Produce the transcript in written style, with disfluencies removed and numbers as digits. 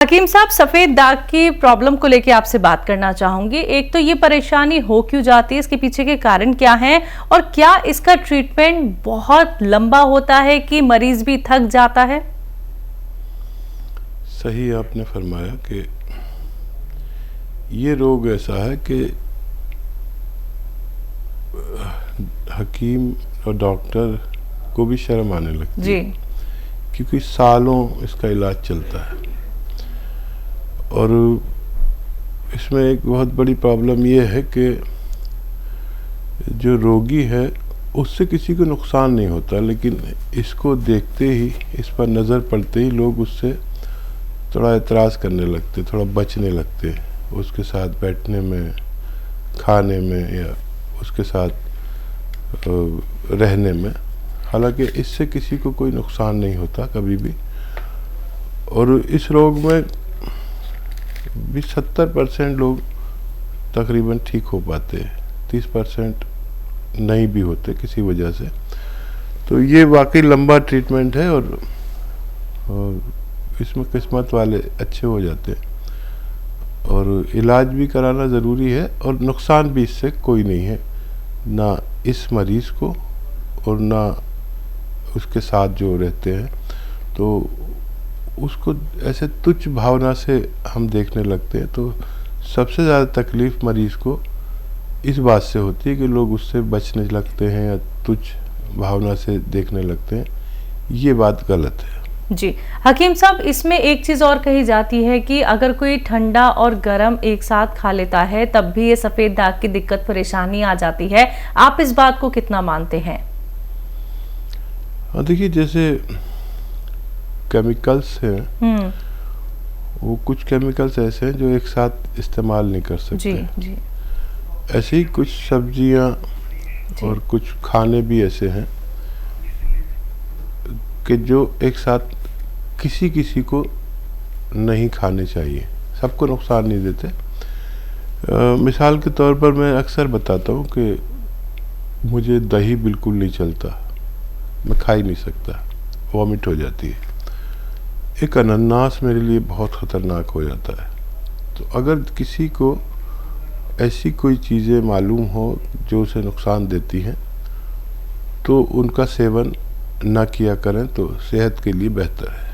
हकीम साहब, सफेद दाग की प्रॉब्लम को लेकर आपसे बात करना चाहूंगी। एक तो ये परेशानी हो क्यों जाती है, इसके पीछे के कारण क्या हैं और क्या इसका ट्रीटमेंट बहुत लंबा होता है कि मरीज भी थक जाता है? सही आपने फरमाया कि ये रोग ऐसा है कि हकीम और डॉक्टर को भी शर्म आने लगती जी। है, क्योंकि सालों इसका इलाज चलता है। और इसमें एक बहुत बड़ी प्रॉब्लम ये है कि जो रोगी है उससे किसी को नुकसान नहीं होता, लेकिन इसको देखते ही, इस पर नज़र पड़ते ही लोग उससे थोड़ा एतराज़ करने लगते, थोड़ा बचने लगते उसके साथ बैठने में, खाने में या उसके साथ रहने में। हालांकि इससे किसी को कोई नुकसान नहीं होता कभी भी। और इस रोग में भी 70% लोग तकरीबन ठीक हो पाते हैं, 30% नहीं भी होते किसी वजह से। तो ये वाकई लंबा ट्रीटमेंट है और इसमें किस्मत वाले अच्छे हो जाते हैं। और इलाज भी कराना ज़रूरी है और नुकसान भी इससे कोई नहीं है, ना इस मरीज़ को और ना उसके साथ जो रहते हैं। तो उसको ऐसे तुच्छ भावना से हम देखने लगते हैं। तो सबसे ज़्यादा तकलीफ़ मरीज़ को इस बात से होती है कि लोग उससे बचने लगते हैं या तुच्छ भावना से देखने लगते हैं। ये बात गलत है। जी हकीम साहब, इसमें एक चीज़ और कही जाती है कि अगर कोई ठंडा और गर्म एक साथ खा लेता है तब भी ये सफ़ेद दाग की दिक्कत परेशानी आ जाती है। आप इस बात को कितना मानते हैं? देखिए, जैसे केमिकल्स हैं, वो कुछ केमिकल्स ऐसे हैं जो एक साथ इस्तेमाल नहीं कर सकते। जी जी। ऐसे ही कुछ सब्जियां और कुछ खाने भी ऐसे हैं कि जो एक साथ किसी किसी को नहीं खाने चाहिए, सबको नुकसान नहीं देते। मिसाल के तौर पर मैं अक्सर बताता हूँ कि मुझे दही बिल्कुल नहीं चलता, मैं खा ही नहीं सकता, वॉमिट हो जाती है। एक अनानास मेरे लिए बहुत ख़तरनाक हो जाता है। तो अगर किसी को ऐसी कोई चीज़ें मालूम हो जो उसे नुकसान देती हैं तो उनका सेवन ना किया करें तो सेहत के लिए बेहतर है।